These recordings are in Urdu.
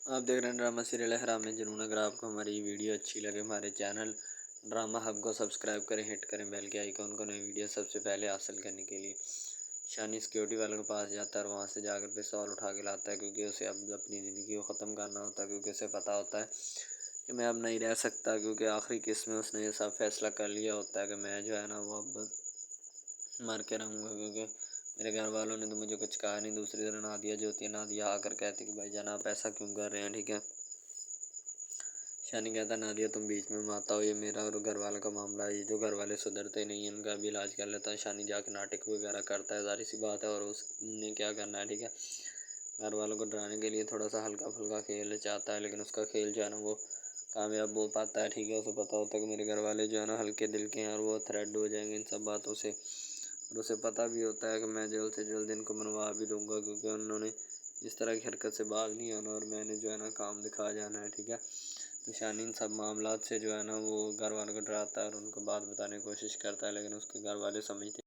آپ دیکھ رہے ہیں ڈرامہ سیریل احرام میں جنون۔ اگر آپ کو ہماری ویڈیو اچھی لگے ہمارے چینل ڈرامہ ہب کو سبسکرائب کریں، ہٹ کریں بیل کے آئیکن کو، نئی ویڈیو سب سے پہلے حاصل کرنے کے لیے۔ شانی سیکیورٹی والوں کے پاس جاتا ہے اور وہاں سے جا کر پستول اٹھا کے لاتا ہے، کیونکہ اسے اب اپنی زندگی کو ختم کرنا ہوتا ہے، کیونکہ اسے پتہ ہوتا ہے کہ میں اب نہیں رہ سکتا، کیونکہ آخری قسط میں اس نے یہ سب فیصلہ کر لیا ہوتا ہے کہ میں جو ہے نا وہ اب مر کے رہوں گا، کیونکہ میرے گھر والوں نے تو مجھے کچھ کہا نہیں۔ دوسری طرف نادیہ جو ہوتی ہے، نادیہ آ کر کہتی کہ بھائی جان آپ ایسا کیوں کر رہے ہیں، ٹھیک ہے۔ شانی کہتا ہے نادیہ تم بیچ میں مت آؤ، یہ میرا اور گھر والوں کا معاملہ ہے، یہ جو گھر والے سدھرتے نہیں ہیں ان کا بھی علاج کر لیتا ہے۔ شانی جا کے ناٹک وغیرہ کرتا ہے، ظاہر سی بات ہے، اور اس نے کیا کرنا ہے، ٹھیک ہے۔ گھر والوں کو ڈرانے کے لیے تھوڑا سا ہلکا پھلکا کھیل چاہتا ہے، لیکن اس کا کھیل جو ہے نا وہ کامیاب ہو پاتا ہے، ٹھیک ہے۔ اسے پتہ ہوتا ہے کہ میرے گھر والے جو ہے نا ہلکے دل کے ہیں اور وہ تھریڈ ہو جائیں گے ان سب باتوں سے، اور اسے پتہ بھی ہوتا ہے کہ میں جلد سے جلد ان کو منوا بھی دوں گا، کیونکہ انہوں نے اس طرح کی حرکت سے باز نہیں آنا اور میں نے جو ہے نا کام دکھا جانا ہے، ٹھیک ہے۔ تو شانی ان سب معاملات سے جو ہے نا وہ گھر والوں کو ڈراتا ہے اور ان کو بات بتانے کی کوشش کرتا ہے، لیکن اس کے گھر والے سمجھتے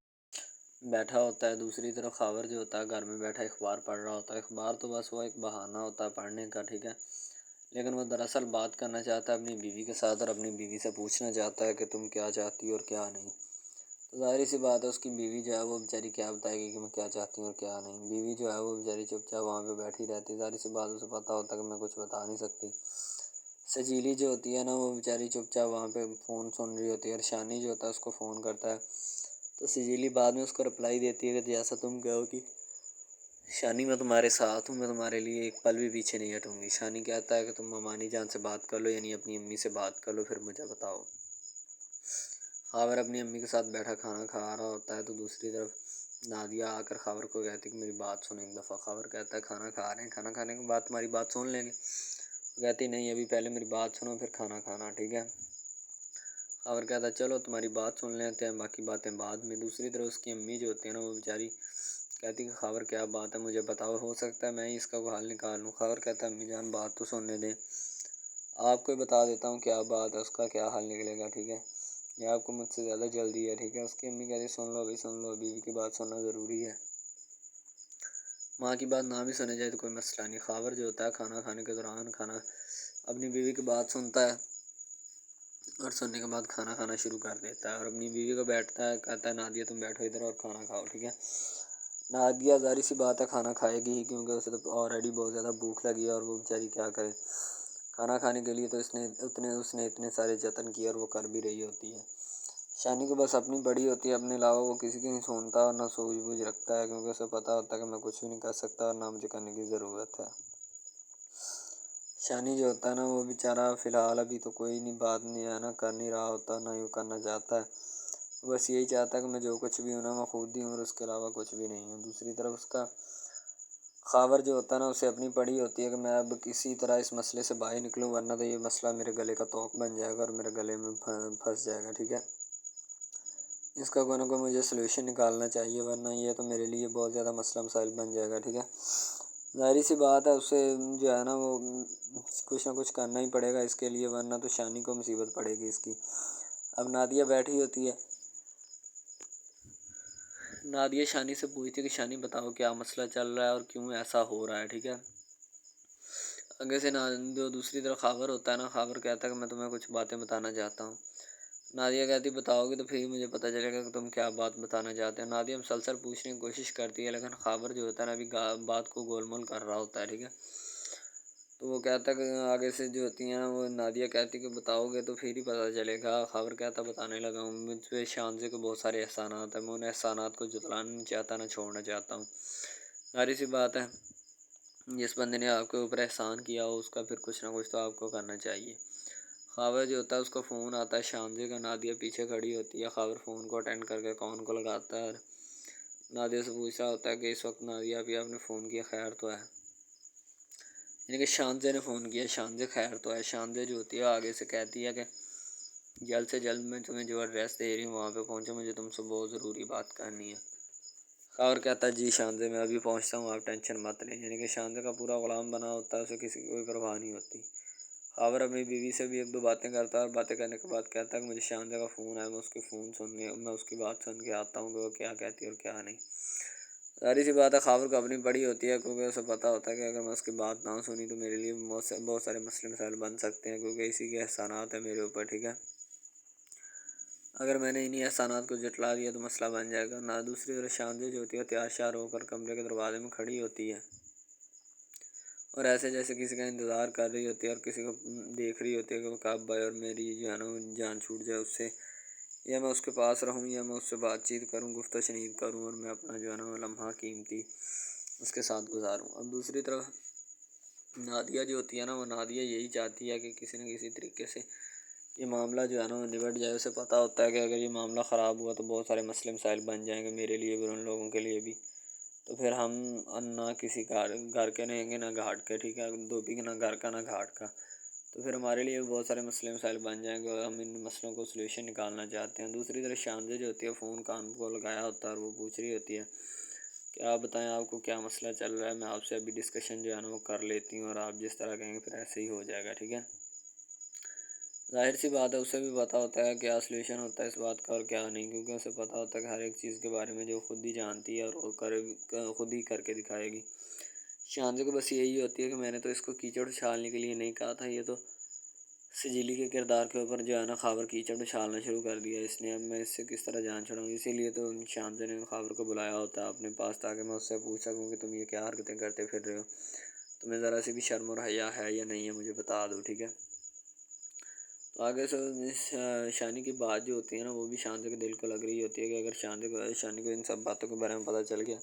بیٹھا ہوتا ہے۔ دوسری طرف خاور جو ہوتا ہے گھر میں بیٹھا اخبار پڑھ رہا ہوتا ہے۔ اخبار تو بس وہ ایک بہانہ ہوتا ہے پڑھنے کا، ٹھیک ہے، لیکن وہ دراصل بات کرنا چاہتا ہے اپنی بیوی کے ساتھ، اور اپنی بیوی سے پوچھنا چاہتا ہے کہ تم کیا چاہتی ہو اور کیا نہیں۔ تو ظاہر سی بات ہے اس کی بیوی جو ہے وہ بیچاری کیا بتائے گی کہ میں کیا چاہتی ہوں اور کیا نہیں۔ بیوی جو ہے وہ بیچاری چپ چاپ وہاں پہ بیٹھی رہتی ہے، ظاہر سی بات اسے پتہ ہوتا ہے کہ میں کچھ بتا نہیں سکتی۔ سجیلی جو ہوتی ہے نا وہ بیچاری چپ چاپ وہاں پہ فون سن رہی ہوتی ہے، اور شانی جو ہوتا ہے اس کو فون کرتا ہے، تو سجیلی بعد میں اس کو رپلائی دیتی ہے کہ جیسا تم کہو گی شانی، میں تمہارے ساتھ ہوں، میں تمہارے لیے ایک پل بھی پیچھے نہیں ہٹوں گی۔ شانی کہتا ہے کہ تم ممانی جان سے بات کر لو، یعنی اپنی امی سے بات کر لو، پھر مجھے بتاؤ۔ خاور اپنی امی کے ساتھ بیٹھا کھانا کھا رہا ہوتا ہے، تو دوسری طرف نادیہ آ کر خاور کو کہتی کہ میری بات سن ایک دفعہ۔ خاور کہتا ہے کھانا کھا رہے ہیں، کھانا کھانے کے بعد تمہاری بات سن لیں گے۔ وہ کہتی نہیں، ابھی پہلے میری بات سنو پھر کھانا کھانا، ٹھیک ہے۔ خاور کہتا ہے چلو تمہاری بات سن لیتے ہیں، باقی باتیں بعد میں۔ دوسری طرف اس کی امی جو ہوتی ہے نا وہ بیچاری کہتی کہ خاور کیا بات ہے مجھے بتاؤ، ہو سکتا ہے میں ہی اس کا کوئی حل نکال لوں۔ خاور کہتا ہے امی جان بات تو سننے دیں، آپ کو بتا دیتا ہوں کیا بات ہے، اس کا کیا حل نکلے گا، ٹھیک ہے، یا آپ کو مجھ سے زیادہ جلدی ہے، ٹھیک ہے۔ اس کی امی کہتی سن لو ابھی، سن لو، بیوی کی بات سننا ضروری ہے، ماں کی بات نہ بھی سنے جائے تو کوئی مسئلہ نہیں۔ خاور جو ہوتا ہے کھانا کھانے کے دوران اپنی بیوی کی بات سنتا ہے، اور سننے کے بعد کھانا کھانا شروع کر دیتا ہے، اور اپنی بیوی کو بیٹھتا ہے کہتا ہے نادیہ تم بیٹھو ادھر اور کھانا کھاؤ، ٹھیک ہے۔ نادیہ ظاہر سی بات ہے کھانا کھائے گی ہی، کیونکہ اسے تو آلریڈی بہت زیادہ بھوک لگی ہے، اور وہ بیچاری کیا کرے کھانا کھانے کے لیے، تو اس نے اتنے سارے جتن کیے اور وہ کر بھی رہی ہوتی ہے۔ شانی کو بس اپنی بڑی ہوتی ہے، اپنے علاوہ وہ کسی کی نہیں سنتا اور نہ سوجھ بوجھ رکھتا ہے، کیونکہ اسے پتہ ہوتا ہے کہ میں کچھ بھی نہیں کر سکتا اور نہ مجھے کرنے کی ضرورت ہے۔ شانی جو ہوتا ہے نا وہ بیچارہ فی الحال ابھی تو کوئی نہیں بات نہیں ہے نا کر نہیں رہا ہوتا، نہ یوں کرنا چاہتا ہے، بس یہی چاہتا ہے کہ میں جو کچھ بھی ہوں نا میں خود ہی ہوں اور اس کے علاوہ کچھ بھی نہیں ہوں۔ دوسری طرف اس کا خاور جو ہوتا ہے نا اسے اپنی پڑی ہوتی ہے کہ میں اب کسی طرح اس مسئلے سے باہر نکلوں، ورنہ تو یہ مسئلہ میرے گلے کا توق بن جائے گا اور میرے گلے میں پھنس جائے گا، ٹھیک ہے۔ اس کا کوئی نہ کوئی مجھے سلوشن نکالنا چاہیے، ورنہ یہ تو میرے لیے بہت زیادہ مسئلہ مسائل بن جائے گا، ٹھیک ہے۔ ظاہری سی بات ہے اسے جو ہے نا وہ کچھ نہ کچھ کرنا ہی پڑے گا اس کے لیے، ورنہ تو شانی کو مصیبت پڑے گی اس کی۔ اب نادیہ بیٹھی ہوتی ہے، نادیہ شانی سے پوچھتی ہے کہ شانی بتاؤ کیا مسئلہ چل رہا ہے اور کیوں ایسا ہو رہا ہے، ٹھیک ہے۔ آگے سے جو دوسری طرف خاور ہوتا ہے نا، خاور کہتا ہے کہ میں تمہیں کچھ باتیں بتانا چاہتا ہوں۔ نادیہ کہتی بتاؤ گے تو پھر مجھے پتہ چلے گا کہ تم کیا بات بتانا چاہتے ہیں۔ نادیہ مسلسل پوچھنے کی کوشش کرتی ہے، لیکن خاور جو ہوتا ہے نا ابھی بات کو گول مول کر رہا ہوتا ہے، ٹھیک ہے۔ تو وہ کہتا ہے کہ آگے سے جو ہوتی ہیں نا وہ نادیہ کہتی کہ بتاؤ گے تو پھر ہی پتہ چلے گا۔ خاور کہتا بتانے لگا ہوں، مجھ پہ شانزے کو بہت سارے احسانات ہیں، میں ان احسانات کو جتلانا نہیں چاہتا نہ چھوڑنا چاہتا ہوں۔ ظاہر سی بات ہے جس بندے نے آپ کے اوپر احسان کیا ہو اس کا پھر کچھ نہ کچھ تو آپ کو کرنا چاہیے۔ خاور جو ہوتا ہے اس کو فون آتا ہے شانزے کا، نادیہ پیچھے کھڑی ہوتی ہے، خاور فون کو اٹینڈ کر کے کون کو لگاتا ہے، نادیہ سے پوچھ رہا ہوتا ہے کہ اس وقت نادیہ ابھی آپ نے فون کیا خیر تو ہے، یعنی کہ شانزے نے فون کیا، شانزے خیر تو ہے۔ شانزے جو ہوتی ہے آگے سے کہتی ہے کہ جلد سے جلد میں تمہیں جو ایڈریس دے رہی ہوں وہاں پہ پہنچو، مجھے تم سے بہت ضروری بات کرنی ہے۔ خاور کہتا ہے جی شانزے میں ابھی پہنچتا ہوں، آپ ٹینشن مت لیں، یعنی کہ شانزے کا پورا غلام بنا ہوتا ہے، اسے کسی کی کوئی پرواہ نہیں ہوتی۔ خاور اپنی بیوی سے بھی ایک دو باتیں کرتا ہے، اور باتیں کرنے کے بعد کہتا ہے کہ مجھے شانزے کا فون ہے، میں اس کی بات سن کے آتا ہوں کہ وہ کیا کہتی ہے اور کیا نہیں۔ ظاہر سی بات ہے خاور کو اپنی پڑی ہوتی ہے، کیونکہ اسے پتہ ہوتا ہے کہ اگر میں اس کی بات نہ سنی تو میرے لیے بہت سارے مسئلے مسائل بن سکتے ہیں، کیونکہ اسی کے احسانات ہیں میرے اوپر، ٹھیک ہے۔ اگر میں نے انہی احسانات کو جٹلا دیا تو مسئلہ بن جائے گا۔ نہ دوسری طرف شاندے جو ہوتی ہے تیار شیار ہو کر کمرے کے دروازے میں کھڑی ہوتی ہے اور ایسے جیسے کسی کا انتظار کر رہی ہوتی ہے اور کسی کو دیکھ رہی ہوتی ہے کہ وہ کب آئے اور میری جو ہے نا جان چھوٹ جائے اس سے، یا میں اس کے پاس رہوں یا میں اس سے بات چیت کروں، گفت و شنید کروں اور میں اپنا جو ہے نا لمحہ قیمتی اس کے ساتھ گزاروں۔ اب دوسری طرف نادیہ جو ہوتی ہے نا، وہ نادیہ یہی چاہتی ہے کہ کسی نہ کسی طریقے سے یہ معاملہ جو ہے نا وہ نبٹ جائے۔ اسے پتہ ہوتا ہے کہ اگر یہ معاملہ خراب ہوا تو بہت سارے مسئلے مسائل بن جائیں گے میرے لیے بھی اور ان لوگوں کے لیے بھی، تو پھر ہم نہ کسی گھر کے رہیں گے نہ گھاٹ کے، ٹھیک ہے، دھوبی کے نہ گھر کا نہ گھاٹ کا، تو پھر ہمارے لیے بہت سارے مسئلے مسائل بن جائیں گے اور ہم ان مسئلوں کو سلوشن نکالنا چاہتے ہیں۔ دوسری طرف شاندے جو ہوتی ہے فون کان کو لگایا ہوتا ہے اور وہ پوچھ رہی ہوتی ہے کہ آپ بتائیں آپ کو کیا مسئلہ چل رہا ہے، میں آپ سے ابھی ڈسکشن جو ہے نا وہ کر لیتی ہوں اور آپ جس طرح کہیں گے پھر ایسے ہی ہو جائے گا، ٹھیک ہے۔ ظاہر سی بات ہے اسے بھی پتہ ہوتا ہے کیا سلیوشن ہوتا ہے اس بات کا اور کیا نہیں، کیونکہ اسے پتہ ہوتا ہے کہ ہر ایک چیز کے بارے میں جو خود ہی جانتی ہے اور وہ خود ہی کر کے دکھائے گی۔ شاندے کو بس یہی ہوتی ہے کہ میں نے تو اس کو کیچڑ اچھالنے کے لیے نہیں کہا تھا، یہ تو سجیلی کے کردار کے اوپر جو ہے نا خاور کیچڑ اچھالنا شروع کر دیا اس نے، اب میں اس سے کس طرح جان چھڑاؤں۔ اسی لیے تو شاندے نے خاور کو بلایا ہوتا ہے اپنے پاس تاکہ میں اس سے پوچھ سکوں کہ تم یہ کیا حرکتیں کرتے پھر رہے ہو، تمہیں ذرا سی بھی شرم اور حیا ہے یا نہیں ہے، مجھے بتا دو، ٹھیک ہے۔ تو آگے سے شانی کی بات جو ہوتی ہے نا وہ بھی شاندے کے دل کو لگ رہی ہوتی ہے کہ اگر شانی کو ان سب باتوں کے بارے میں پتہ چل گیا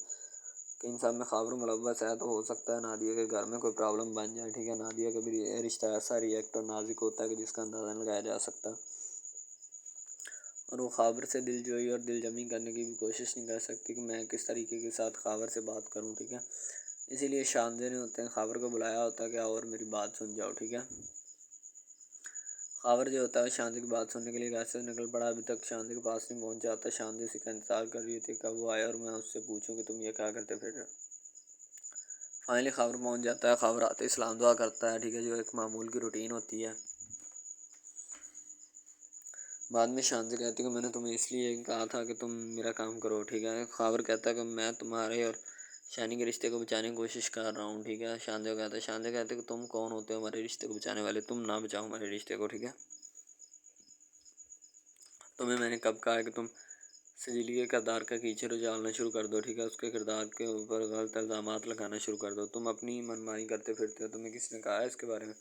کہ ان سب میں خاور ملوث ہے تو ہو سکتا ہے نادیہ کے گھر میں کوئی پرابلم بن جائے، ٹھیک ہے۔ نادیہ کا بھی رشتہ ایسا ریئیکٹ اور نازک ہوتا ہے کہ جس کا اندازہ نہیں لگایا جا سکتا، اور وہ خاور سے دل جوئی اور دل جمی کرنے کی بھی کوشش نہیں کر سکتی کہ میں کس طریقے کے ساتھ خاور سے بات کروں، ٹھیک ہے۔ اسی لیے شاندے نے ہوتے ہیں خاور کو بلایا ہوتا ہے کہ اور میری بات سن جاؤ، ٹھیک ہے۔ خاور جو ہوتا ہے شاندے کی بات سننے کے لیے گھر سے نکل پڑا، ابھی تک شاندے کے پاس نہیں پہنچا ہوتا، شاندے اسی کا انتظار کر رہی تھی کب وہ آئے اور میں اس سے پوچھوں کہ تم یہ کیا کرتے پھر رہے ہو۔ فائنلی خاور پہنچ جاتا ہے، خاور آتے اسلام دعا کرتا ہے، ٹھیک ہے، جو ایک معمول کی روٹین ہوتی ہے۔ بعد میں شاندے کہتی ہے کہ میں نے تمہیں اس لیے کہا تھا کہ تم میرا کام کرو، ٹھیک ہے۔ خاور کہتا ہے کہ میں تمہارے اور شانی کے رشتے کو بچانے کی کوشش کر رہا ہوں، ٹھیک ہے۔ شاندے کہتے ہیں کہ تم کون ہوتے ہو ہمارے رشتے کو بچانے والے، تم نہ بچاؤ ہمارے رشتے کو، ٹھیک ہے۔ تمہیں میں نے کب کہا ہے کہ تم سجیلی کے کردار کا کیچڑ اجالنا شروع کر دو، ٹھیک ہے، اس کے کردار کے اوپر غلط الزامات لگانا شروع کر دو، تم اپنی منمانی کرتے پھرتے ہو، تمہیں کس نے کہا ہے اس کے بارے میں۔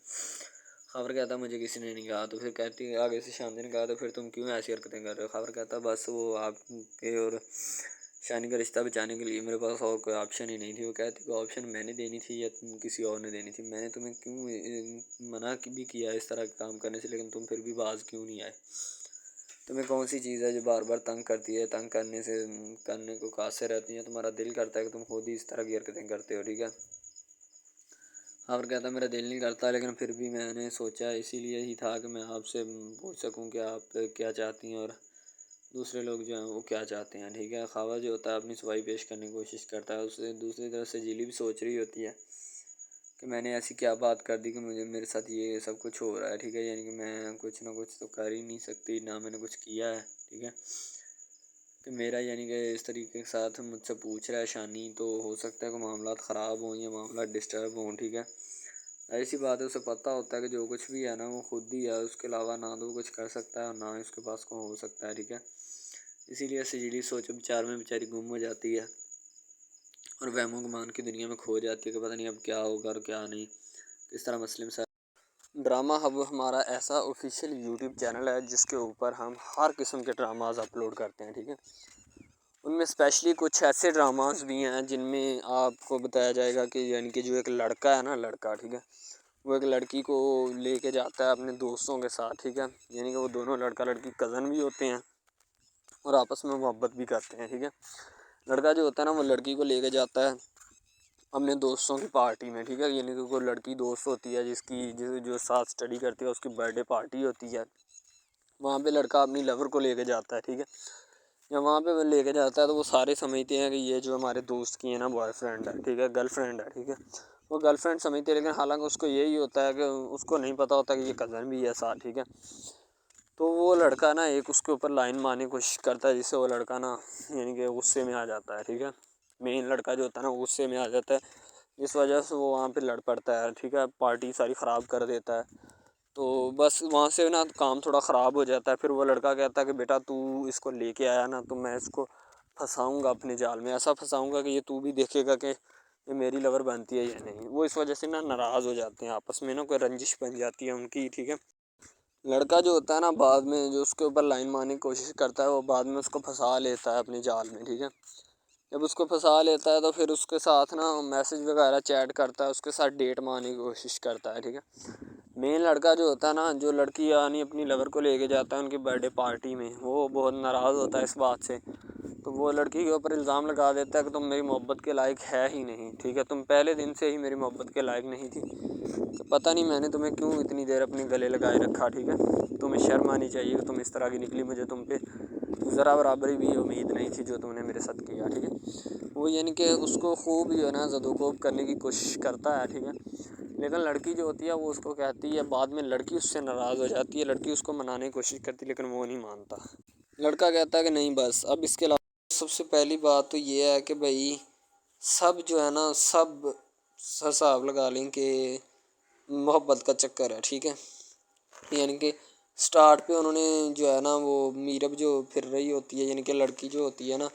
خاور کہتا ہے مجھے کسی نے نہیں کہا، تو پھر کہتی ہے آگے سے شاندے نے کہا تو پھر تم کیوں ایسی حرکتیں کر رہے ہو۔ خاور کہتا ہے بس وہ آپ کے اور شانی کا رشتہ بچانے کے لیے میرے پاس اور کوئی آپشن ہی نہیں تھی۔ وہ کہتی کوئی آپشن میں نے دینی تھی یا کسی اور نے دینی تھی، میں نے تمہیں کیوں منع بھی کیا اس طرح کے کام کرنے سے، لیکن تم پھر بھی باز کیوں نہیں آئے۔ تمہیں کون سی چیز ہے جو بار بار تنگ کرتی ہے، تنگ کرنے کو قاصر رہتی ہیں، تمہارا دل کرتا ہے کہ تم خود ہی اس طرح کی حرکتیں کرتے ہو، ٹھیک ہے۔ خاور کہتا ہے میرا دل نہیں کرتا، لیکن پھر بھی میں نے سوچا اسی لیے ہی تھا کہ میں آپ سے پوچھ سکوں کہ آپ کیا چاہتی ہیں اور دوسرے لوگ جو ہیں وہ کیا چاہتے ہیں، ٹھیک ہے۔ خاور جو ہوتا ہے اپنی صفائی پیش کرنے کی کوشش کرتا ہے، اسے دوسری طرف سے جیلی بھی سوچ رہی ہوتی ہے کہ میں نے ایسی کیا بات کر دی کہ میرے ساتھ یہ سب کچھ ہو رہا ہے، ٹھیک ہے، یعنی کہ میں کچھ نہ کچھ تو کر ہی نہیں سکتی، نہ میں نے کچھ کیا ہے، ٹھیک ہے، کہ میرا یعنی کہ اس طریقے کے ساتھ مجھ سے پوچھ رہا ہے شانی، تو ہو سکتا ہے کہ معاملات خراب ہوں یا معاملات ڈسٹرب ہوں، ٹھیک ہے۔ ایسی بات ہے، اسے پتہ ہوتا ہے کہ جو کچھ بھی ہے نا وہ خود ہی ہے، اس کے علاوہ نہ تو وہ کچھ کر سکتا ہے اور نہ اس کے پاس کون ہو سکتا ہے، ٹھیک ہے۔ اسی لیے سجیلی سوچ بچار میں بیچاری گم ہو جاتی ہے اور وہم و گمان کی دنیا میں کھو جاتی ہے کہ پتہ نہیں اب کیا ہوگا اور کیا نہیں، کس طرح مسلم سے ڈرامہ ہب ہمارا ایسا آفیشیل یوٹیوب چینل ہے جس کے اوپر ہم ہر قسم کے ڈراماز اپلوڈ کرتے ہیں، ٹھیک ہے۔ ان میں اسپیشلی کچھ ایسے ڈراماز بھی ہیں جن میں آپ کو بتایا جائے گا کہ یعنی کہ جو ایک لڑکا ہے نا، لڑکا، ٹھیک ہے، وہ ایک لڑکی کو لے کے جاتا ہے اپنے دوستوں کے ساتھ، ٹھیک ہے، یعنی کہ وہ دونوں لڑکا لڑکی کزن بھی ہوتے ہیں اور آپس میں محبت بھی کرتے ہیں، ٹھیک ہے۔ لڑکا جو ہوتا ہے نا وہ لڑکی کو لے کے جاتا ہے اپنے دوستوں کی پارٹی میں، ٹھیک ہے، یعنی کہ کوئی لڑکی دوست ہوتی ہے جو ساتھ اسٹڈی کرتی ہے، اس کی برتھ ڈے پارٹی ہوتی ہے، وہاں پہ لڑکا اپنی لور کو لے کے جاتا ہے، ٹھیک ہے۔ جب وہاں پہ وہ لے کے جاتا ہے تو وہ سارے سمجھتے ہیں کہ یہ جو ہمارے دوست کی ہے نا بوائے فرینڈ ہے، ٹھیک ہے، گرل فرینڈ ہے، ٹھیک ہے، وہ گرل فرینڈ سمجھتے ہیں، لیکن حالانکہ اس کو یہی ہوتا ہے کہ اس کو نہیں پتہ ہوتا کہ یہ کزن بھی ہے ساتھ، ٹھیک ہے۔ تو وہ لڑکا نا ایک اس کے اوپر لائن مارنے کی کوشش کرتا ہے جس سے وہ لڑکا نا یعنی کہ غصے میں آ جاتا ہے، ٹھیک ہے۔ مین لڑکا جو ہوتا ہے نا غصے میں آ جاتا ہے، جس وجہ سے وہ وہاں پہ لڑ پڑتا ہے، ٹھیک ہے، پارٹی ساری خراب کر دیتا ہے۔ تو بس وہاں سے نا کام تھوڑا خراب ہو جاتا ہے۔ پھر وہ لڑکا کہتا ہے کہ بیٹا تو اس کو لے کے آیا نا، تو میں اس کو پھنساؤں گا اپنے جال میں، ایسا پھنساؤں گا کہ یہ تو بھی دیکھے گا کہ یہ میری لور بنتی ہے یا نہیں۔ وہ اس وجہ سے نا ناراض ہو جاتے ہیں آپس میں، نا کوئی رنجش بن جاتی ہے ان کی، ٹھیک ہے۔ لڑکا جو ہوتا ہے نا بعد میں جو اس کے اوپر لائن مارنے کی کوشش کرتا ہے، وہ بعد میں اس کو پھنسا لیتا ہے اپنے جال میں، ٹھیک ہے۔ جب اس کو پھنسا لیتا ہے تو پھر اس کے ساتھ نا میسج وغیرہ چیٹ کرتا ہے، اس کے ساتھ ڈیٹ مارنے کی کوشش کرتا ہے، ٹھیک ہے۔ مین لڑکا جو ہوتا ہے نا، جو لڑکی یعنی اپنی لور کو لے کے جاتا ہے ان کی برتھ ڈے پارٹی میں، وہ بہت ناراض ہوتا ہے اس بات سے۔ تو وہ لڑکی کے اوپر الزام لگا دیتا ہے کہ تم میری محبت کے لائق ہے ہی نہیں، ٹھیک ہے، تم پہلے دن سے ہی میری محبت کے لائق نہیں تھی، تو پتہ نہیں میں نے تمہیں کیوں اتنی دیر اپنے گلے لگائے رکھا، ٹھیک ہے۔ تمہیں شرم آنی چاہیے کہ تم اس طرح کی نکلی، مجھے تم پہ ذرا برابری بھی امید نہیں تھی جو تم نے میرے ساتھ کیا، ٹھیک ہے۔ وہ یعنی کہ اس کو خوب جو ہے نا زد و کوب کرنے کی کوشش کرتا ہے، ٹھیک ہے۔ لیکن لڑکی جو ہوتی ہے وہ اس کو کہتی ہے، بعد میں لڑکی اس سے ناراض ہو جاتی ہے، لڑکی اس کو منانے کی کوشش کرتی ہے لیکن وہ نہیں مانتا۔ لڑکا کہتا ہے کہ نہیں بس اب اس کے علاوہ سب سے پہلی بات تو یہ ہے کہ بھائی سب جو ہے نا سب حساب لگا لیں کہ محبت کا چکر ہے، ٹھیک ہے۔ یعنی کہ سٹارٹ پہ انہوں نے جو ہے نا وہ میرب جو پھر رہی ہوتی ہے، یعنی کہ لڑکی جو ہوتی ہے نا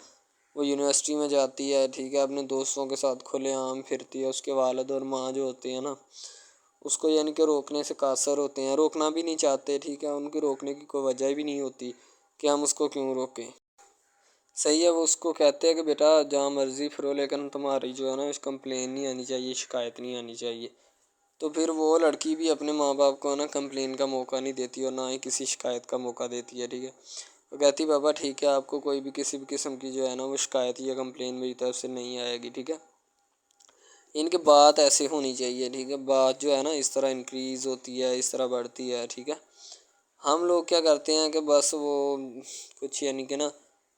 وہ یونیورسٹی میں جاتی ہے، ٹھیک ہے، اپنے دوستوں کے ساتھ کھلے عام پھرتی ہے، اس کے والد اور ماں جو ہوتے ہیں نا اس کو یعنی کہ روکنے سے قاصر ہوتے ہیں، روکنا بھی نہیں چاہتے، ٹھیک ہے، ان کی روکنے کی کوئی وجہ بھی نہیں ہوتی کہ ہم اس کو کیوں روکیں، صحیح ہے۔ وہ اس کو کہتے ہیں کہ بیٹا جہاں مرضی پھرو لیکن تمہاری جو ہے نا اس کمپلین نہیں آنی چاہیے، شکایت نہیں آنی چاہیے۔ تو پھر وہ لڑکی بھی اپنے ماں باپ کو نا کمپلین کا موقع نہیں دیتی اور نہ ہی کسی شکایت کا موقع دیتی ہے، ٹھیک ہے۔ وہ کہتی بابا ٹھیک ہے، آپ کو کوئی بھی کسی بھی قسم کی جو ہے نا وہ شکایت یا کمپلین میری طرف سے نہیں آئے گی، ٹھیک ہے۔ ان کی بات ایسے ہونی چاہیے، ٹھیک ہے، بات جو ہے نا اس طرح انکریز ہوتی ہے، اس طرح بڑھتی ہے، ٹھیک ہے۔ ہم لوگ کیا کرتے ہیں کہ بس وہ کچھ یعنی کہ نا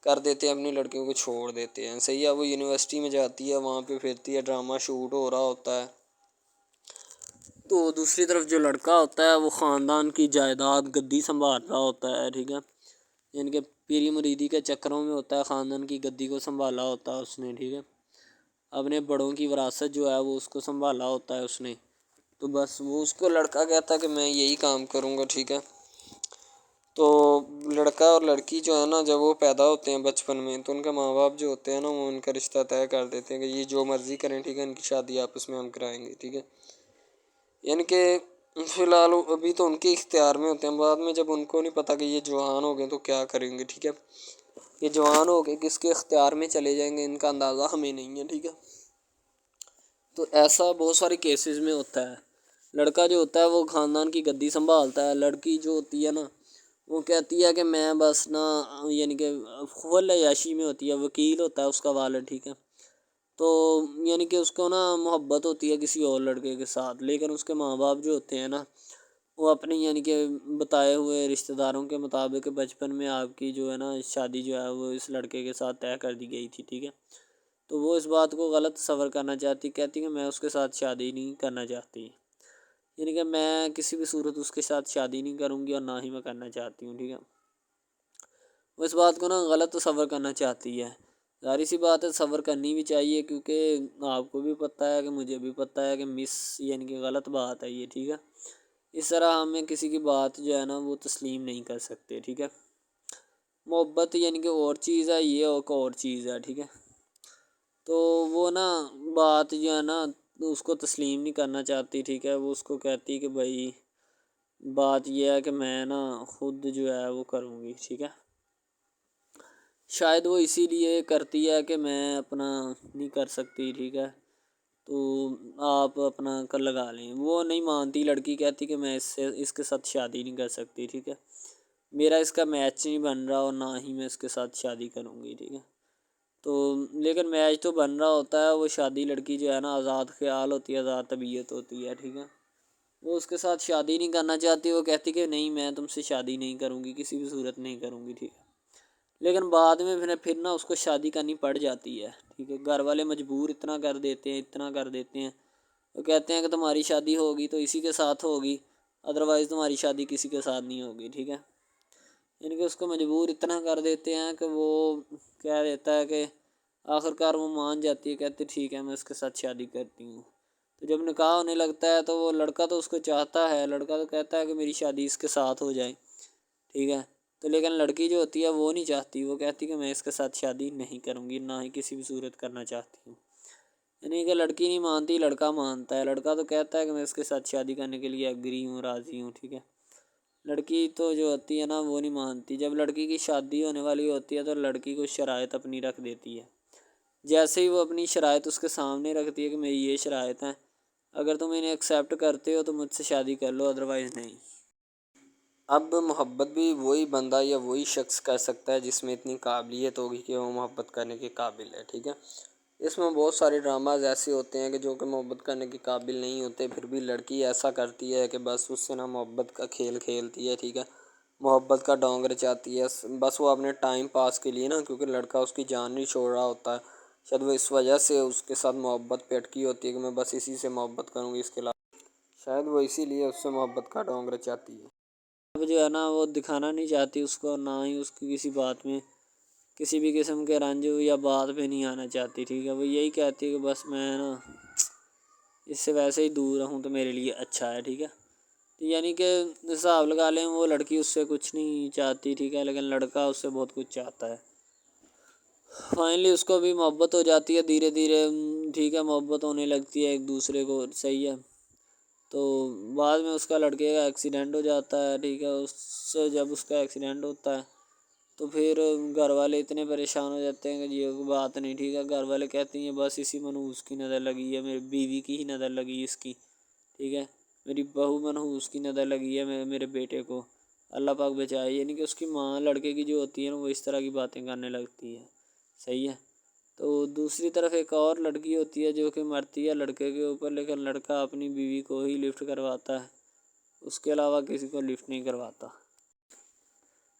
کر دیتے ہیں، اپنی لڑکیوں کو چھوڑ دیتے ہیں، صحیح ہے۔ وہ یونیورسٹی میں جاتی ہے، وہاں پہ پھرتی ہے، ڈرامہ شوٹ ہو رہا ہوتا ہے، تو دوسری طرف جو لڑکا ہوتا ہے وہ خاندان کی جائیداد گدی سنبھال رہا ہوتا ہے، ٹھیک ہے، یعنی کہ پیری مریدی کے چکروں میں ہوتا ہے، خاندان کی گدی کو سنبھالا ہوتا ہے اس نے، ٹھیک ہے، اپنے بڑوں کی وراثت جو ہے وہ اس کو سنبھالا ہوتا ہے اس نے۔ تو بس وہ اس کو لڑکا کہتا ہے کہ میں یہی کام کروں گا، ٹھیک ہے۔ تو لڑکا اور لڑکی جو ہے نا جب وہ پیدا ہوتے ہیں بچپن میں تو ان کے ماں باپ جو ہوتے ہیں نا وہ ان کا رشتہ طے کر دیتے ہیں کہ یہ جو مرضی کریں، ٹھیک ہے، ان کی شادی آپس میں ہم کرائیں گے، ٹھیک ہے۔ یعنی کہ فی الحال ابھی تو ان کے اختیار میں ہوتے ہیں، بعد میں جب ان کو نہیں پتہ کہ یہ جوان ہو گئے تو کیا کریں گے، ٹھیک ہے، یہ جوان ہو کے کس کے اختیار میں چلے جائیں گے ان کا اندازہ ہمیں نہیں ہے، ٹھیک ہے۔ تو ایسا بہت سارے کیسز میں ہوتا ہے۔ لڑکا جو ہوتا ہے وہ خاندان کی گدی سنبھالتا ہے، لڑکی جو ہوتی ہے نا وہ کہتی ہے کہ میں بس نا یعنی کہ فل عیاشی میں ہوتی ہے، وکیل ہوتا ہے اس کا والد، ٹھیک ہے۔ تو یعنی کہ اس کو نا محبت ہوتی ہے کسی اور لڑکے کے ساتھ، لیکن اس کے ماں باپ جو ہوتے ہیں نا وہ اپنی یعنی کہ بتائے ہوئے رشتہ داروں کے مطابق بچپن میں آپ کی جو ہے نا شادی جو ہے وہ اس لڑکے کے ساتھ طے کر دی گئی تھی، ٹھیک ہے۔ تو وہ اس بات کو غلط تصور کرنا چاہتی، کہتی کہ میں اس کے ساتھ شادی نہیں کرنا چاہتی، یعنی کہ میں کسی بھی صورت اس کے ساتھ شادی نہیں کروں گی اور نہ ہی میں کرنا چاہتی ہوں، ٹھیک ہے۔ وہ اس بات کو نا غلط تصور کرنا چاہتی ہے، ظاہر سی بات ہے صبر کرنی بھی چاہیے، کیونکہ آپ کو بھی پتہ ہے کہ مجھے بھی پتہ ہے کہ یعنی کہ غلط بات ہے یہ، ٹھیک ہے۔ اس طرح ہمیں کسی کی بات جو ہے نا وہ تسلیم نہیں کر سکتے، ٹھیک ہے۔ محبت یعنی کہ اور چیز ہے، یہ اور چیز ہے، ٹھیک ہے۔ تو وہ نا بات جو ہے نا اس کو تسلیم نہیں کرنا چاہتی، ٹھیک ہے، وہ اس کو کہتی کہ بھائی بات یہ ہے کہ میں نا خود جو ہے وہ کروں گی، ٹھیک ہے۔ شاید وہ اسی لیے کرتی ہے کہ میں اپنا نہیں کر سکتی، ٹھیک ہے، تو آپ اپنا کر لگا لیں۔ وہ نہیں مانتی، لڑکی کہتی کہ میں اس کے ساتھ شادی نہیں کر سکتی، ٹھیک ہے، میرا اس کا میچ نہیں بن رہا اور نہ ہی میں اس کے ساتھ شادی کروں گی، ٹھیک ہے۔ تو لیکن میچ تو بن رہا ہوتا ہے، وہ شادی لڑکی جو ہے نا آزاد خیال ہوتی ہے، آزاد طبیعت ہوتی ہے، ٹھیک ہے، وہ اس کے ساتھ شادی نہیں کرنا چاہتی، وہ کہتی کہ نہیں میں تم سے شادی نہیں کروں گی، کسی بھی صورت نہیں کروں گی، ٹھیک ہے۔ لیکن بعد میں پھر نا اس کو شادی کرنی پڑ جاتی ہے، ٹھیک ہے، گھر والے مجبور اتنا کر دیتے ہیں، وہ کہتے ہیں کہ تمہاری شادی ہوگی تو اسی کے ساتھ ہوگی، ادروائز تمہاری شادی کسی کے ساتھ نہیں ہوگی، ٹھیک ہے۔ یعنی کہ اس کو مجبور اتنا کر دیتے ہیں کہ وہ کہہ دیتا ہے کہ آخرکار وہ مان جاتی ہے، کہتی ٹھیک ہے میں اس کے ساتھ شادی کرتی ہوں۔ تو جب نکاح ہونے لگتا ہے تو وہ لڑکا تو اس کو چاہتا ہے، لڑکا تو کہتا ہے کہ میری شادی اس کے ساتھ ہو جائے، ٹھیک ہے، تو لیکن لڑکی جو ہوتی ہے وہ نہیں چاہتی، وہ کہتی کہ میں اس کے ساتھ شادی نہیں کروں گی، نہ ہی کسی بھی صورت کرنا چاہتی ہوں۔ یعنی کہ لڑکی نہیں مانتی، لڑکا مانتا ہے، لڑکا تو کہتا ہے کہ میں اس کے ساتھ شادی کرنے کے لیے ایگری ہوں، راضی ہوں، ٹھیک ہے۔ لڑکی تو جو ہوتی ہے نا وہ نہیں مانتی، جب لڑکی کی شادی ہونے والی ہوتی ہے تو لڑکی کو شرائط اپنی رکھ دیتی ہے، جیسے ہی وہ اپنی شرائط اس کے سامنے رکھتی ہے کہ میری یہ شرائط ہیں، اگر تم انہیں ایکسیپٹ کرتے ہو تو مجھ سے شادی کر لو، ادروائز نہیں۔ اب محبت بھی وہی بندہ یا وہی شخص کر سکتا ہے جس میں اتنی قابلیت ہوگی کہ وہ محبت کرنے کے قابل ہے، ٹھیک ہے۔ اس میں بہت سارے ڈراماز ایسے ہوتے ہیں کہ جو کہ محبت کرنے کے قابل نہیں ہوتے، پھر بھی لڑکی ایسا کرتی ہے کہ بس اس سے نا محبت کا کھیل کھیلتی ہے، ٹھیک ہے، محبت کا ڈونگ رچاتی ہے، بس وہ اپنے ٹائم پاس کے لیے نا، کیونکہ لڑکا اس کی جان نہیں چھوڑ رہا ہوتا ہے، شاید وہ اس وجہ سے اس کے ساتھ محبت پہ اٹکی ہوتی ہے کہ میں بس اسی سے محبت کروں گی، اس کے علاوہ شاید وہ اسی لیے اس سے محبت کا ڈونگ رچاتی ہے۔ اب جو ہے نا وہ دکھانا نہیں چاہتی اس کو، نہ ہی اس کی کسی بات میں کسی بھی قسم کے رنج یا بات پہ نہیں آنا چاہتی، ٹھیک ہے، وہ یہی کہتی ہے کہ بس میں نا اس سے ویسے ہی دور رہوں تو میرے لیے اچھا ہے، ٹھیک ہے۔ یعنی کہ حساب لگا لیں وہ لڑکی اس سے کچھ نہیں چاہتی، ٹھیک ہے، لیکن لڑکا اس سے بہت کچھ چاہتا ہے۔ فائنلی اس کو بھی محبت ہو جاتی ہے دھیرے دھیرے، ٹھیک ہے، محبت ہونے لگتی ہے ایک دوسرے کو، صحیح ہے۔ تو بعد میں اس کا لڑکے کا ایکسیڈنٹ ہو جاتا ہے، ٹھیک ہے، اس سے جب اس کا ایکسیڈنٹ ہوتا ہے تو پھر گھر والے اتنے پریشان ہو جاتے ہیں کہ یہ بات نہیں، ٹھیک ہے، گھر والے کہتے ہیں بس اسی منحوس کی نظر لگی ہے، میری بیوی کی ہی نظر لگی اس کی، ٹھیک ہے، میری بہو منحوس کی نظر لگی ہے میرے بیٹے کو، اللہ پاک بچائے۔ یعنی کہ اس کی ماں لڑکے کی جو ہوتی ہے نا وہ اس طرح کی باتیں کرنے لگتی ہے، صحیح ہے۔ تو دوسری طرف ایک اور لڑکی ہوتی ہے جو کہ مرتی ہے لڑکے کے اوپر، لیکن لڑکا اپنی بیوی کو ہی لفٹ کرواتا ہے، اس کے علاوہ کسی کو لفٹ نہیں کرواتا۔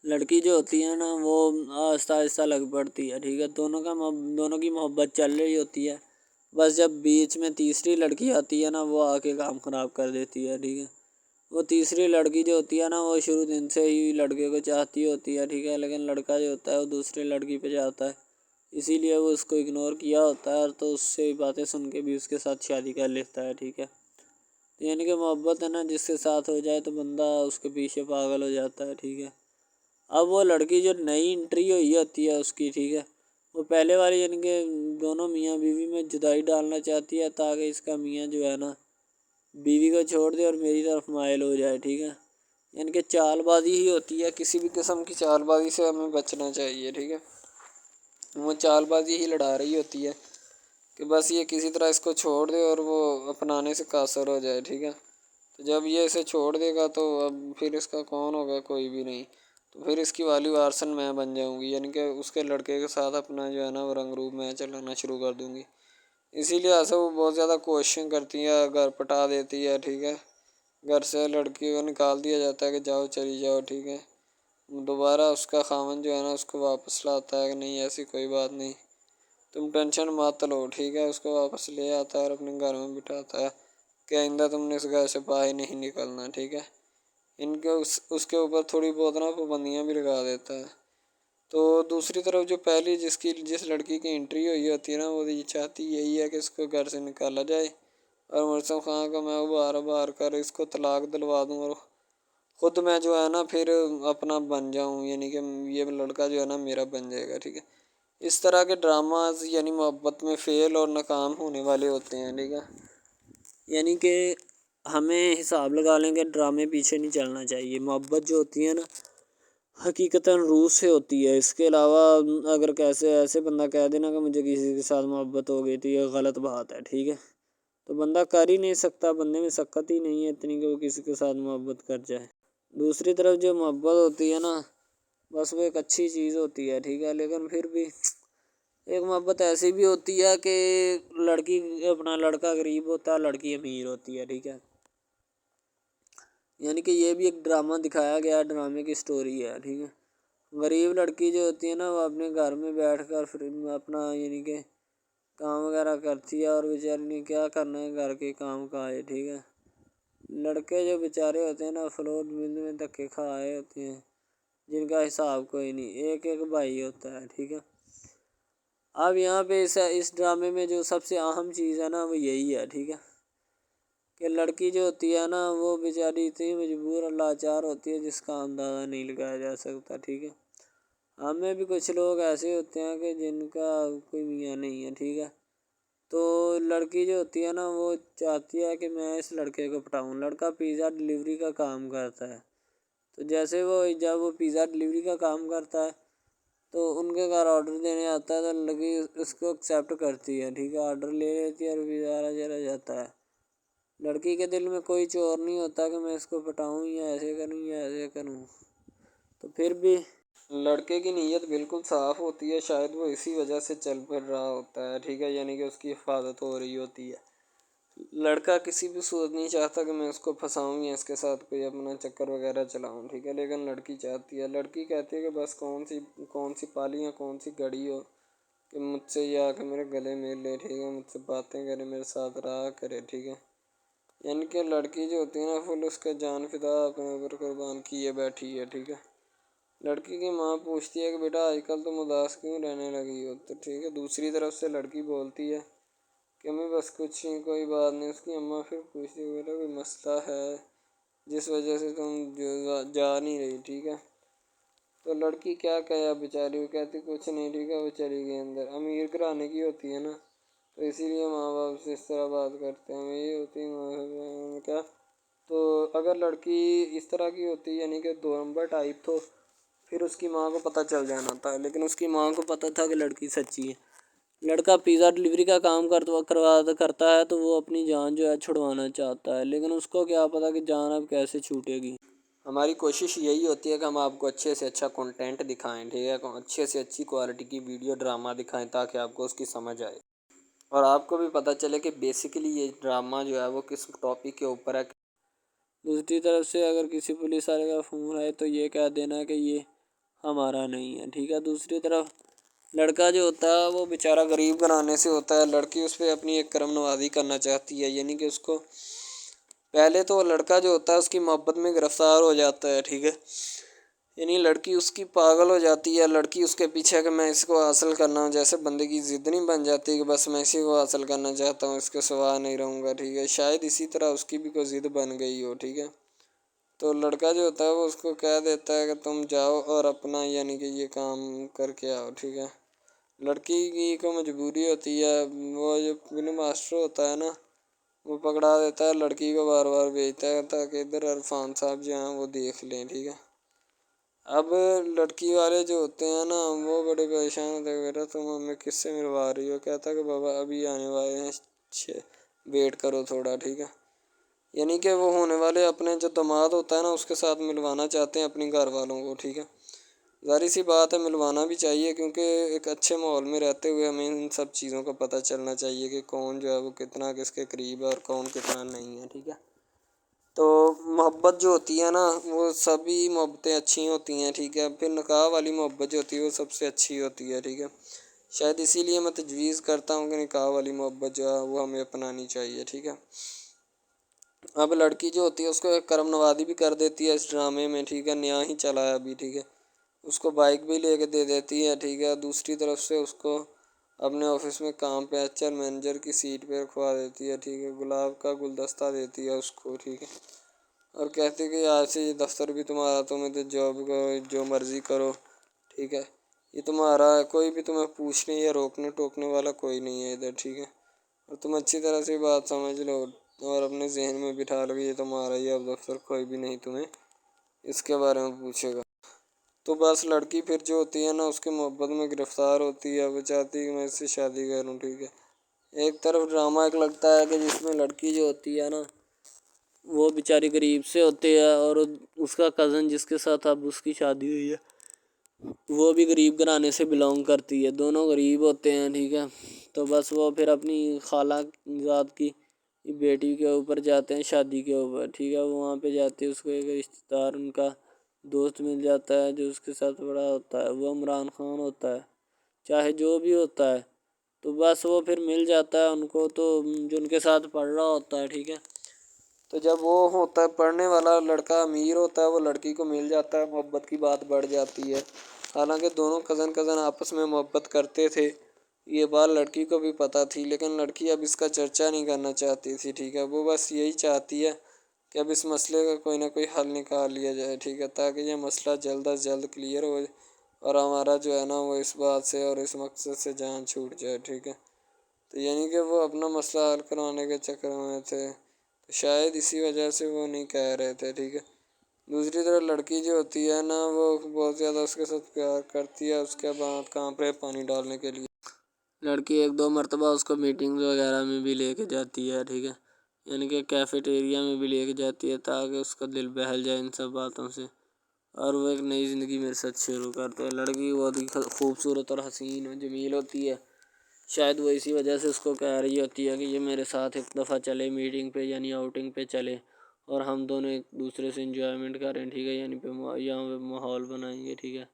لڑکی جو ہوتی ہے نا وہ آہستہ آہستہ لگ پڑتی ہے، ٹھیک ہے، دونوں کی محبت چل رہی ہوتی ہے، بس جب بیچ میں تیسری لڑکی آتی ہے نا وہ آ کے کام خراب کر دیتی ہے، ٹھیک ہے۔ وہ تیسری لڑکی جو ہوتی ہے نا وہ شروع دن سے ہی لڑکے کو چاہتی ہوتی ہے، ٹھیک ہے، لیکن لڑکا جو ہوتا ہے وہ دوسری لڑکی پہ جاتا ہے، اسی لیے وہ اس کو اگنور کیا ہوتا ہے، اور تو اس سے باتیں سن کے بھی اس کے ساتھ شادی کر لیتا ہے، ٹھیک ہے۔ یعنی کہ محبت ہے نا جس کے ساتھ ہو جائے تو بندہ اس کے پیچھے پاگل ہو جاتا ہے، ٹھیک ہے۔ اب وہ لڑکی جو نئی انٹری ہوئی ہوتی ہے اس کی، ٹھیک ہے، وہ پہلے والی یعنی کہ دونوں میاں بیوی میں جدائی ڈالنا چاہتی ہے تاکہ اس کا میاں جو ہے نا بیوی کو چھوڑ دے اور میری طرف مائل ہو جائے، ٹھیک ہے۔ یعنی کہ چال بازی ہی ہوتی ہے، کسی بھی قسم کی چال بازی سے ہمیں بچنا چاہیے، ٹھیک ہے۔ وہ چال بازی ہی لڑا رہی ہوتی ہے کہ بس یہ کسی طرح اس کو چھوڑ دے اور وہ اپنانے سے قاصر ہو جائے، ٹھیک ہے۔ تو جب یہ اسے چھوڑ دے گا تو اب پھر اس کا کون ہوگا، کوئی بھی نہیں، تو پھر اس کی والی وارثن میں بن جاؤں گی، یعنی کہ اس کے لڑکے کے ساتھ اپنا جو ہے نا وہ رنگ روپ میں چلانا شروع کر دوں گی۔ اسی لیے سے وہ بہت زیادہ کوششیں کرتی ہے، گھر پٹا دیتی ہے، ٹھیک ہے، گھر سے لڑکی کو نکال دیا جاتا ہے کہ جاؤ چلی جاؤ، ٹھیک ہے۔ دوبارہ اس کا خاوند جو ہے نا اس کو واپس لاتا ہے کہ نہیں ایسی کوئی بات نہیں، تم ٹینشن مت لو، ٹھیک ہے، اس کو واپس لے آتا ہے اور اپنے گھر میں بٹھاتا ہے کہ آئندہ تم نے اس گھر سے باہر نہیں نکلنا، ٹھیک ہے۔ ان کے اس کے اوپر تھوڑی بہت نا پابندیاں بھی لگا دیتا ہے۔ تو دوسری طرف جو پہلی جس لڑکی کی انٹری ہوئی ہوتی ہے نا وہ یہ چاہتی یہی ہے کہ اس کو گھر سے نکالا جائے اور مرسم خان کو میں بار کر اس کو طلاق دلوا دوں اور خود میں جو ہے نا پھر اپنا بن جاؤں، یعنی کہ یہ لڑکا جو ہے نا میرا بن جائے گا، ٹھیک ہے۔ اس طرح کے ڈراماز یعنی محبت میں فیل اور ناکام ہونے والے ہوتے ہیں، ٹھیک ہے۔ یعنی کہ ہمیں حساب لگا لیں کہ ڈرامے پیچھے نہیں چلنا چاہیے، محبت جو ہوتی ہے نا حقیقتاً روح سے ہوتی ہے، اس کے علاوہ اگر کیسے ایسے بندہ کہہ دینا کہ مجھے کسی کے ساتھ محبت ہو گئی تھی، یہ غلط بات ہے، ٹھیک ہے۔ تو بندہ کر ہی نہیں سکتا، بندے میں سکت ہی نہیں ہے اتنی کہ وہ کسی کے ساتھ محبت کر جائے۔ دوسری طرف جو محبت ہوتی ہے نا بس وہ ایک اچھی چیز ہوتی ہے، ٹھیک ہے، لیکن پھر بھی ایک محبت ایسی بھی ہوتی ہے کہ لڑکا غریب ہوتا ہے، لڑکی امیر ہوتی ہے، ٹھیک ہے۔ یعنی کہ یہ بھی ایک ڈرامہ دکھایا گیا، ڈرامے کی سٹوری ہے، ٹھیک ہے۔ غریب لڑکی جو ہوتی ہے نا وہ اپنے گھر میں بیٹھ کر پھر اپنا یعنی کہ کام وغیرہ کرتی ہے اور بیچاری نے کیا کرنا ہے گھر کے کام کائے، ٹھیک ہے۔ لڑکے جو بیچارے ہوتے ہیں نا فلوٹ مل میں دھکے کھائے ہوتے ہیں جن کا حساب کوئی نہیں، ایک بھائی ہوتا ہے، ٹھیک ہے۔ اب یہاں پہ اس ڈرامے میں جو سب سے اہم چیز ہے نا وہ یہی ہے، ٹھیک ہے، کہ لڑکی جو ہوتی ہے نا وہ بیچاری اتنی مجبور اور لاچار ہوتی ہے جس کا اندازہ نہیں لگایا جا سکتا، ٹھیک ہے۔ ہمیں بھی کچھ لوگ ایسے ہوتے ہیں کہ جن کا کوئی میاں نہیں ہے، ٹھیک ہے، تو لڑکی جو ہوتی ہے نا وہ چاہتی ہے کہ میں اس لڑکے کو پٹاؤں۔ لڑکا پیزا ڈلیوری کا کام کرتا ہے، تو جیسے جب وہ پیزا ڈلیوری کا کام کرتا ہے تو ان کے گھر آرڈر دینے آتا ہے تو لڑکی اس کو ایکسیپٹ کرتی ہے، ٹھیک ہے، آرڈر لے لیتی ہے اور پیزا چلا جاتا ہے۔ لڑکی کے دل میں کوئی چور نہیں ہوتا کہ میں اس کو پٹاؤں یا ایسے کروں یا ایسے کروں، تو پھر بھی لڑکے کی نیت بالکل صاف ہوتی ہے، شاید وہ اسی وجہ سے چل پھر رہا ہوتا ہے، ٹھیک ہے، یعنی کہ اس کی حفاظت ہو رہی ہوتی ہے۔ لڑکا کسی بھی صورت نہیں چاہتا کہ میں اس کو پھنساؤں یا اس کے ساتھ کوئی اپنا چکر وغیرہ چلاؤں، ٹھیک ہے، لیکن لڑکی چاہتی ہے، لڑکی کہتی ہے کہ بس کون سی پالی یا کون سی گڑی ہو کہ مجھ سے یہ آ کے میرے گلے مل لے، ٹھیک ہے، مجھ سے باتیں کرے، میرے ساتھ رہا کرے، ٹھیک ہے۔ یعنی کہ لڑکی جو ہوتی ہے نا فل اس کا جان فدا اپنے اوپر قربان کیے بیٹھی ہے، ٹھیک ہے۔ لڑکی کی ماں پوچھتی ہے کہ بیٹا آج کل تم اداس کیوں رہنے لگی ہو، تو ٹھیک ہے، دوسری طرف سے لڑکی بولتی ہے کہ میں بس کچھ نہیں، کوئی بات نہیں۔ اس کی اماں پھر پوچھتی ہے بیٹا کوئی مسئلہ ہے جس وجہ سے تم جا نہیں رہی، ٹھیک ہے، تو لڑکی کیا کہے بیچاری، وہ کہتی کچھ نہیں، ٹھیک ہے، وہ چلی گئی اندر۔ امیر گھرانے کی ہوتی ہے نا تو اسی لیے ماں باپ سے اس طرح بات کرتے ہیں، یہ ہوتی ہے کیا، تو اگر لڑکی اس طرح کی ہوتی یعنی کہ دو نمبر ٹائپ تو پھر اس کی ماں کو پتہ چل جانا تھا، لیکن اس کی ماں کو پتہ تھا کہ لڑکی سچی ہے۔ لڑکا پیزا ڈلیوری کا کام کرتا ہے تو وہ اپنی جان جو ہے چھڑوانا چاہتا ہے، لیکن اس کو کیا پتہ کہ جان اب کیسے چھوٹے گی۔ ہماری کوشش یہی ہوتی ہے کہ ہم آپ کو اچھے سے اچھا کنٹینٹ دکھائیں، ٹھیک ہے، اچھے سے اچھی کوالٹی کی ویڈیو ڈرامہ دکھائیں تاکہ آپ کو اس کی سمجھ آئے اور آپ کو بھی پتہ چلے کہ بیسیکلی یہ ڈرامہ جو ہے وہ کس ٹاپک کے اوپر ہے۔ دوسری طرف سے اگر کسی پولیس والے کا فون آئے تو یہ کہہ دینا کہ یہ ہمارا نہیں ہے، ٹھیک ہے۔ دوسری طرف لڑکا جو ہوتا ہے وہ بیچارہ غریب گھرانے سے ہوتا ہے، لڑکی اس پہ اپنی ایک کرم نوازی کرنا چاہتی ہے، یعنی کہ اس کو پہلے تو لڑکا جو ہوتا ہے اس کی محبت میں گرفتار ہو جاتا ہے، ٹھیک ہے، یعنی لڑکی اس کی پاگل ہو جاتی ہے، لڑکی اس کے پیچھے کہ میں اس کو حاصل کرنا ہوں، جیسے بندے کی ضد نہیں بن جاتی کہ بس میں اسی کو حاصل کرنا چاہتا ہوں، اس کے سوا نہیں رہوں گا، ٹھیک ہے، شاید اسی طرح اس کی بھی کوئی ضد بن گئی ہو، ٹھیک ہے، تو لڑکا جو ہوتا ہے وہ اس کو کہہ دیتا ہے کہ تم جاؤ اور اپنا یعنی کہ یہ کام کر کے آؤ، ٹھیک ہے۔ لڑکی کی کو مجبوری ہوتی ہے، وہ جو فلم ماسٹر ہوتا ہے نا وہ پکڑا دیتا ہے، لڑکی کو بار بار بھیجتا ہے تاکہ ادھر عرفان صاحب جو ہیں وہ دیکھ لیں، ٹھیک ہے۔ اب لڑکی والے جو ہوتے ہیں نا وہ بڑے پریشان ہوتے ہیں، بیٹا تم ہمیں کس سے ملوا رہی ہو، کہتا ہے کہ بابا ابھی آنے والے ہیں، ویٹ کرو تھوڑا، ٹھیک ہے، یعنی کہ وہ ہونے والے اپنے جو داماد ہوتا ہے نا اس کے ساتھ ملوانا چاہتے ہیں اپنی گھر والوں کو، ٹھیک ہے، ظاہر سی بات ہے ملوانا بھی چاہیے کیونکہ ایک اچھے ماحول میں رہتے ہوئے ہمیں ان سب چیزوں کا پتہ چلنا چاہیے کہ کون جو ہے وہ کتنا کس کے قریب ہے اور کون کتنا نہیں ہے، ٹھیک ہے۔ تو محبت جو ہوتی ہے نا وہ سبھی محبتیں اچھی ہوتی ہیں، ٹھیک ہے، پھر نکاح والی محبت جو ہوتی ہے وہ سب سے اچھی ہوتی ہے، ٹھیک ہے، شاید اسی لیے میں تجویز کرتا ہوں کہ نکاح والی محبت جو ہے وہ ہمیں اپنانی چاہیے، ٹھیک ہے۔ اب لڑکی جو ہوتی ہے اس کو ایک کرم نوازی بھی کر دیتی ہے اس ڈرامے میں، ٹھیک ہے، نیا ہی چلا ہے ابھی، ٹھیک ہے، اس کو بائک بھی لے کے دے دیتی ہے، ٹھیک ہے، دوسری طرف سے اس کو اپنے آفس میں کام پہ ایچ آر مینیجر کی سیٹ پہ رکھوا دیتی ہے، ٹھیک ہے، گلاب کا گلدستہ دیتی ہے اس کو، ٹھیک ہے، اور کہتی ہے کہ آج سے یہ دفتر بھی تمہارا، تم ادھر جاب کرو جو مرضی کرو، ٹھیک ہے، یہ تمہارا ہے، کوئی بھی تمہیں پوچھنے یا روکنے ٹوکنے والا کوئی نہیں ہے ادھر، ٹھیک ہے، اور تم اچھی طرح سے بات سمجھ لو اور اپنے ذہن میں بٹھا لو کہ یہ تمہارا ہی اب دفتر، کوئی بھی نہیں تمہیں اس کے بارے میں پوچھے گا۔ تو بس لڑکی پھر جو ہوتی ہے نا اس کے محبت میں گرفتار ہوتی ہے، وہ چاہتی ہے کہ میں اس سے شادی کروں، ٹھیک ہے۔ ایک طرف ڈرامہ ایک لگتا ہے کہ جس میں لڑکی جو ہوتی ہے نا وہ بیچاری غریب سے ہوتی ہے اور اس کا کزن جس کے ساتھ اب اس کی شادی ہوئی ہے وہ بھی غریب گھرانے سے بلانگ کرتی ہے، دونوں غریب ہوتے ہیں، ٹھیک ہے، تو بس وہ پھر اپنی خالہ ذات کی بیٹی کے اوپر جاتے ہیں شادی کے اوپر، ٹھیک ہے، وہ وہاں پہ جاتے ہیں، اس کو ایک رشتہ دار ان کا دوست مل جاتا ہے جو اس کے ساتھ بڑا ہوتا ہے، وہ عمران خان ہوتا ہے، چاہے جو بھی ہوتا ہے، تو بس وہ پھر مل جاتا ہے ان کو، تو جو ان کے ساتھ پڑھ رہا ہوتا ہے، ٹھیک ہے، تو جب وہ ہوتا ہے پڑھنے والا لڑکا امیر ہوتا ہے وہ لڑکی کو مل جاتا ہے، محبت کی بات بڑھ جاتی ہے، حالانکہ دونوں کزن آپس میں محبت کرتے تھے یہ بات لڑکی کو بھی پتہ تھی، لیکن لڑکی اب اس کا چرچا نہیں کرنا چاہتی تھی، ٹھیک ہے۔ وہ بس یہی چاہتی ہے کہ اب اس مسئلے کا کوئی نہ کوئی حل نکال لیا جائے، ٹھیک ہے، تاکہ یہ مسئلہ جلد از جلد کلیئر ہو اور ہمارا جو ہے نا وہ اس بات سے اور اس مقصد سے جان چھوٹ جائے، ٹھیک ہے۔ تو یعنی کہ وہ اپنا مسئلہ حل کروانے کے چکر میں تھے، تو شاید اسی وجہ سے وہ نہیں کہہ رہے تھے، ٹھیک ہے۔ دوسری طرف لڑکی جو ہوتی ہے نا وہ بہت زیادہ اس کے ساتھ پیار کرتی ہے، اس کے بعد کہاں پہ پانی ڈالنے کے لیے لڑکی 1-2 مرتبہ اس کو میٹنگ وغیرہ میں بھی لے کے جاتی ہے، ٹھیک ہے، یعنی کہ کیفیٹیریا میں بھی لے کے جاتی ہے تاکہ اس کا دل بہل جائے ان سب باتوں سے، اور وہ ایک نئی زندگی میرے ساتھ شروع کرتے ہیں۔ لڑکی بہت ہی خوبصورت اور حسین اور جمیل ہوتی ہے، شاید وہ اسی وجہ سے اس کو کہہ رہی ہوتی ہے کہ یہ میرے ساتھ ایک دفعہ چلے میٹنگ پہ، یعنی آؤٹنگ پہ چلے، اور ہم دونوں ایک دوسرے سے انجوائمنٹ کریں، ٹھیک ہے، یعنی یہاں پہ ماحول بنائیں گے، ٹھیک ہے،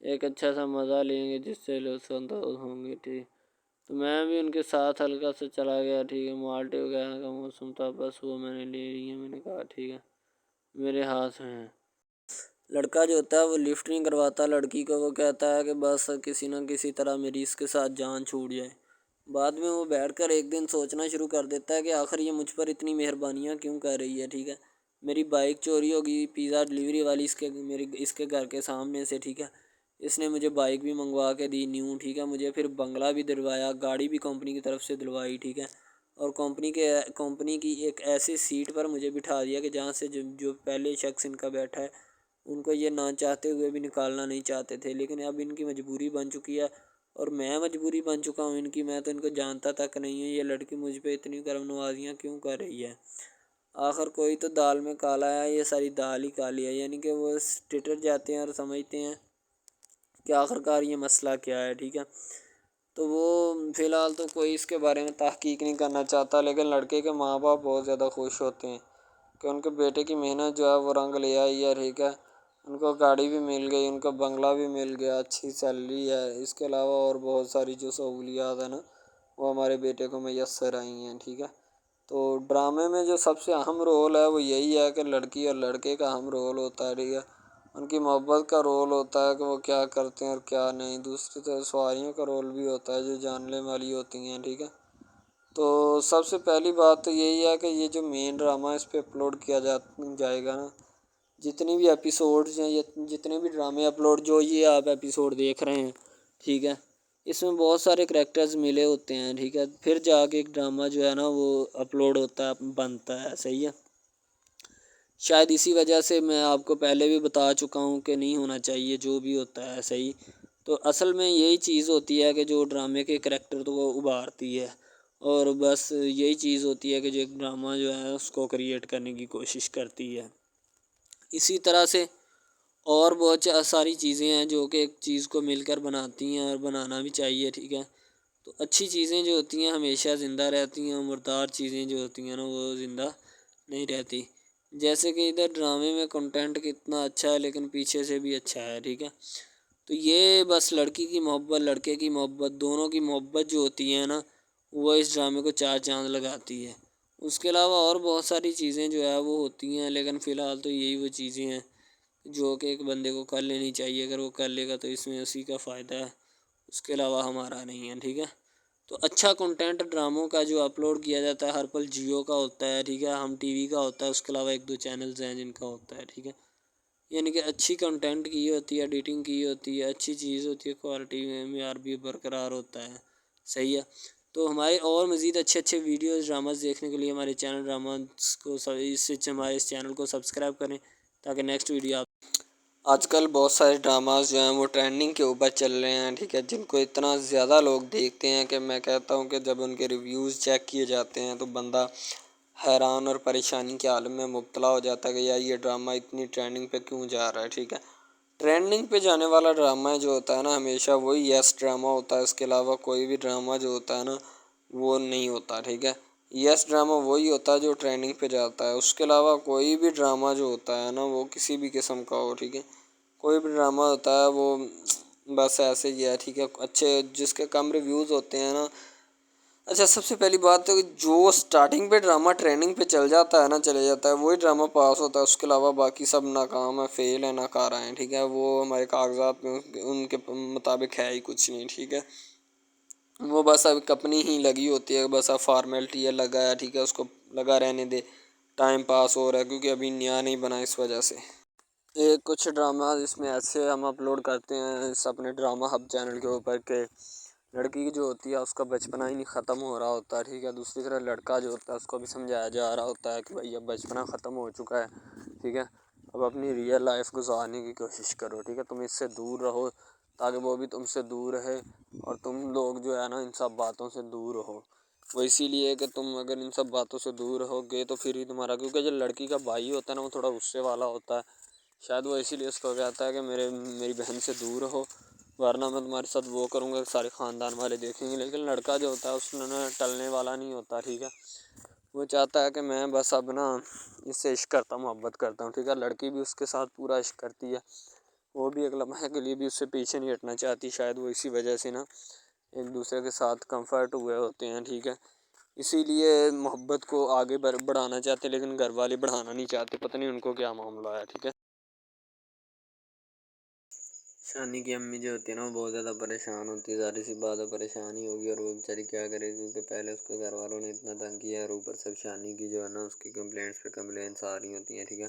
ایک اچھا سا مزہ لیں گے جس سے لطف اندوز ہوں گے، ٹھیک۔ تو میں بھی ان کے ساتھ ہلکا سے چلا گیا، ٹھیک ہے، مالٹے وغیرہ کا موسم تھا، بس وہ میں نے لے لی ہے، میں نے کہا ٹھیک ہے میرے ہاتھ میں ہے۔ لڑکا جو ہوتا ہے وہ لفٹ نہیں کرواتا لڑکی کو، وہ کہتا ہے کہ بس کسی نہ کسی طرح میری اس کے ساتھ جان چھوٹ جائے۔ بعد میں وہ بیٹھ کر ایک دن سوچنا شروع کر دیتا ہے کہ آخر یہ مجھ پر اتنی مہربانیاں کیوں کر رہی ہے، ٹھیک ہے۔ میری بائک چوری ہوگی، پیزا ڈلیوری والی اس کے گھر کے سامنے سے، ٹھیک ہے، اس نے مجھے بائک بھی منگوا کے دی نیو، ٹھیک ہے، مجھے پھر بنگلہ بھی دلوایا، گاڑی بھی کمپنی کی طرف سے دلوائی، ٹھیک ہے، اور کمپنی کی ایک ایسی سیٹ پر مجھے بٹھا دیا کہ جہاں سے جو پہلے شخص ان کا بیٹھا ہے ان کو یہ نہ چاہتے ہوئے بھی نکالنا نہیں چاہتے تھے، لیکن اب ان کی مجبوری بن چکی ہے اور میں مجبوری بن چکا ہوں ان کی، میں تو ان کو جانتا تک نہیں ہوں، یہ لڑکی مجھ پہ اتنی کرم نوازیاں کیوں کر رہی ہے۔ آخر کوئی تو دال میں کالا ہے، یہ ساری دال ہی کالی ہے، یعنی کہ وہ ٹٹر جاتے ہیں اور سمجھتے ہیں کہ آخر کار یہ مسئلہ کیا ہے، ٹھیک ہے۔ تو وہ فی الحال تو کوئی اس کے بارے میں تحقیق نہیں کرنا چاہتا، لیکن لڑکے کے ماں باپ بہت زیادہ خوش ہوتے ہیں کہ ان کے بیٹے کی محنت جو ہے وہ رنگ لے آئی ہے، ٹھیک ہے، ان کو گاڑی بھی مل گئی، ان کو بنگلہ بھی مل گیا، اچھی سیلری ہے، اس کے علاوہ اور بہت ساری جو سہولیات ہیں نا وہ ہمارے بیٹے کو میسر آئی ہیں، ٹھیک ہے۔ تو ڈرامے میں جو سب سے اہم رول ہے وہ یہی ہے کہ لڑکی اور لڑکے کا اہم رول ہوتا ہے، ٹھیک ہے، ان کی محبت کا رول ہوتا ہے کہ وہ کیا کرتے ہیں اور کیا نہیں، دوسری طرف سواریوں کا رول بھی ہوتا ہے جو جاننے والی ہوتی ہیں، ٹھیک ہے۔ تو سب سے پہلی بات تو یہی ہے کہ یہ جو مین ڈرامہ اس پہ اپلوڈ کیا جائے گا نا، جتنی بھی ایپیسوڈز ہیں یا جتنے بھی ڈرامے اپلوڈ جو یہ آپ ایپیسوڈ دیکھ رہے ہیں، ٹھیک ہے، اس میں بہت سارے کریکٹرز ملے ہوتے ہیں، ٹھیک ہے، پھر جا کے ایک ڈرامہ جو ہے نا وہ اپلوڈ ہوتا ہے، بنتا ہے، صحیح ہے۔ شاید اسی وجہ سے میں آپ کو پہلے بھی بتا چکا ہوں کہ نہیں ہونا چاہیے جو بھی ہوتا ہے، صحیح۔ تو اصل میں یہی چیز ہوتی ہے کہ جو ڈرامے کے کریکٹر تو وہ ابھارتی ہے، اور بس یہی چیز ہوتی ہے کہ جو ایک ڈرامہ جو ہے اس کو کریٹ کرنے کی کوشش کرتی ہے۔ اسی طرح سے اور بہت ساری چیزیں ہیں جو کہ ایک چیز کو مل کر بناتی ہیں اور بنانا بھی چاہیے، ٹھیک ہے۔ تو اچھی چیزیں جو ہوتی ہیں ہمیشہ زندہ رہتی ہیں، مردار چیزیں جو ہوتی ہیں نا وہ زندہ نہیں رہتی، جیسے کہ ادھر ڈرامے میں کنٹینٹ کتنا اچھا ہے لیکن پیچھے سے بھی اچھا ہے، ٹھیک ہے۔ تو یہ بس لڑکی کی محبت لڑکے کی محبت دونوں کی محبت جو ہوتی ہے نا وہ اس ڈرامے کو 4 چاند لگاتی ہے۔ اس کے علاوہ اور بہت ساری چیزیں جو ہے وہ ہوتی ہیں، لیکن فی الحال تو یہی وہ چیزیں ہیں جو کہ ایک بندے کو کر لینی چاہیے، اگر وہ کر لے گا تو اس میں اسی کا فائدہ ہے، اس کے علاوہ ہمارا نہیں ہے، ٹھیک ہے۔ تو اچھا کنٹینٹ ڈراموں کا جو اپلوڈ کیا جاتا ہے ہر پل جیو کا ہوتا ہے، ٹھیک ہے، ہم ٹی وی کا ہوتا ہے، اس کے علاوہ 1-2 چینلز ہیں جن کا ہوتا ہے، ٹھیک ہے، یعنی کہ اچھی کنٹینٹ کی ہوتی ہے، ایڈیٹنگ کی ہوتی ہے، اچھی چیز ہوتی ہے، کوالٹی میں معیار بھی برقرار ہوتا ہے، صحیح ہے۔ تو ہمارے اور مزید اچھے ویڈیوز ڈراماز دیکھنے کے لیے ہمارے چینل ڈراماز کو ہمارے اس چینل کو سبسکرائب کریں تاکہ نیکسٹ ویڈیو آپ آج کل بہت سارے ڈراماز جو ہیں وہ ٹرینڈنگ کے اوپر چل رہے ہیں، ٹھیک ہے، جن کو اتنا زیادہ لوگ دیکھتے ہیں کہ میں کہتا ہوں کہ جب ان کے ریویوز چیک کیے جاتے ہیں تو بندہ حیران اور پریشانی کے عالم میں مبتلا ہو جاتا ہے کہ یار یہ ڈرامہ اتنی ٹرینڈنگ پہ کیوں جا رہا ہے، ٹھیک ہے۔ ٹرینڈنگ پہ جانے والا ڈرامہ جو ہوتا ہے نا ہمیشہ وہی یس ڈرامہ ہوتا ہے، اس کے علاوہ کوئی بھی ڈرامہ جو ہوتا ہے نا وہ نہیں ہوتا، ٹھیک ہے۔ یس ڈرامہ وہی ہوتا ہے جو ٹرینڈنگ پہ جاتا ہے، اس کے علاوہ کوئی بھی ڈرامہ جو ہوتا ہے نا وہ کسی بھی قسم کا ہو، ٹھیک ہے، کوئی بھی ڈرامہ ہوتا ہے وہ بس ایسے ہی ہے، ٹھیک ہے، اچھے جس کے کم ریویوز ہوتے ہیں نا۔ اچھا سب سے پہلی بات تو جو سٹارٹنگ پہ ڈرامہ ٹریننگ پہ چل جاتا ہے نا چلے جاتا ہے وہی ڈرامہ پاس ہوتا ہے، اس کے علاوہ باقی سب ناکام ہے، فیل ہے، ناکارہ ہیں، ٹھیک ہے، وہ ہمارے کاغذات میں ان کے مطابق ہے ہی کچھ نہیں، ٹھیک ہے۔ وہ بس اب اپنی ہی لگی ہوتی ہے، بس اب فارمیلٹی ہے، لگایا ٹھیک ہے، اس کو لگا رہنے دے، ٹائم پاس ہو رہا ہے کیونکہ ابھی نیا نہیں بنا اس وجہ سے۔ ایک کچھ ڈرامہ اس میں ایسے ہم اپلوڈ کرتے ہیں اس اپنے ڈرامہ ہب چینل کے اوپر کہ لڑکی کی جو ہوتی ہے اس کا بچپنا ہی نہیں ختم ہو رہا ہوتا ہے، ٹھیک ہے، دوسری طرح لڑکا جو ہوتا ہے اس کو بھی سمجھایا جا رہا ہوتا ہے کہ بھائی اب بچپنا ختم ہو چکا ہے، ٹھیک ہے، اب اپنی ریئل لائف گزارنے کی کوشش کرو، ٹھیک ہے، تم اس سے دور رہو تاکہ وہ بھی تم سے دور رہے اور تم لوگ جو ہے نا ان سب باتوں سے دور رہو۔ وہ اسی لیے کہ تم اگر ان سب باتوں سے دور رہو گے تو پھر ہی تمہارا، کیونکہ جو لڑکی کا بھائی ہوتا ہے نا وہ تھوڑا غصے والا ہوتا ہے، شاید وہ اسی لیے اس کو کہتا ہے کہ میری بہن سے دور رہو ورنہ میں تمہارے ساتھ وہ کروں گا، سارے خاندان والے دیکھیں گے۔ لیکن لڑکا جو ہوتا ہے اس نے ٹلنے والا نہیں ہوتا، ٹھیک ہے، وہ چاہتا ہے کہ میں بس اب نا اس سے عشق کرتا ہوں، محبت کرتا ہوں، ٹھیک ہے، لڑکی بھی اس کے ساتھ پورا عشق کرتی ہے، وہ بھی ایک لمحے کے لیے بھی اس سے پیچھے نہیں ہٹنا چاہتی، شاید وہ اسی وجہ سے نا ایک دوسرے کے ساتھ کمفرٹ ہوئے ہوتے ہیں، ٹھیک ہے، اسی لیے محبت کو آگے بڑھانا چاہتے لیکن گھر والے بڑھانا نہیں چاہتے، پتہ نہیں ان کو کیا معاملہ ہے، ٹھیک ہے۔ شانی کی امی جو ہوتی ہے نا وہ بہت زیادہ پریشان ہوتی ہے، ظاہر سی بات ہے پریشان ہی ہوگی، اور وہ بیچاری کیا کرے گی کیونکہ پہلے اس کے گھر والوں نے اتنا تنگ کیا ہے اور اوپر سے شانی کی جو ہے نا اس کی کمپلینٹس پہ کمپلینٹس آ رہی ہوتی ہیں، ٹھیک ہے،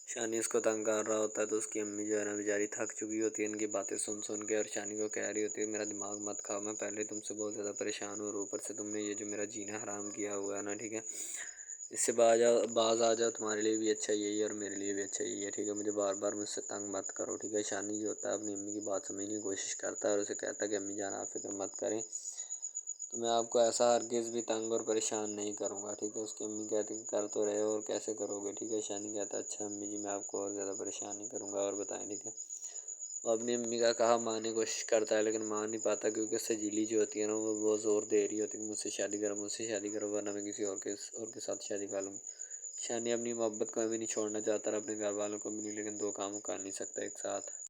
شانی اس کو تنگ کر رہا ہوتا ہے تو اس کی امی جو ہے نا بیچاری تھک چکی ہوتی ہے ان کی باتیں سن کے، اور شانی کو کہہ رہی ہوتی ہے میرا دماغ مت کھاؤ، میں پہلے تم سے بہت زیادہ پریشان ہوں اور اوپر سے تم نے یہ جو میرا جینا حرام کیا ہوا ہے نا، ٹھیک ہے، اس سے باز آ جاؤ، تمہارے لیے بھی اچھا یہی ہے اور میرے لیے بھی اچھا یہی ہے، ٹھیک ہے، مجھے بار بار مجھ سے تنگ مت کرو، ٹھیک ہے۔ شانی جو ہوتا ہے اپنی امی کی بات سمجھنے کی کوشش کرتا ہے اور اسے کہتا ہے کہ امی جان آپ فکر مت کریں، تو میں آپ کو ایسا ہرگز بھی تنگ اور پریشان نہیں کروں گا، ٹھیک ہے۔ اس کی امی کہتی کہ کر تو رہے ہو اور کیسے کرو گے، ٹھیک ہے۔ شانی کہتا ہے اچھا امی جی میں آپ کو اور زیادہ پریشان نہیں کروں گا اور بتائیں، ٹھیک ہے۔ وہ اپنی امی کا کہا ماننے کی کوشش کرتا ہے لیکن مان نہیں پاتا کیونکہ سجیلی جو ہوتی ہے نا وہ بہت زور دے رہی ہوتی ہے کہ مجھ سے شادی کرو، مجھ سے شادی کرو ورنہ میں کسی اور کے ساتھ شادی کر لوں گی۔ شانی اپنی محبت کو بھی نہیں چھوڑنا چاہتا اور اپنے گھر والوں کو بھی نہیں، لیکن دو کام کر نہیں سکتا ایک ساتھ۔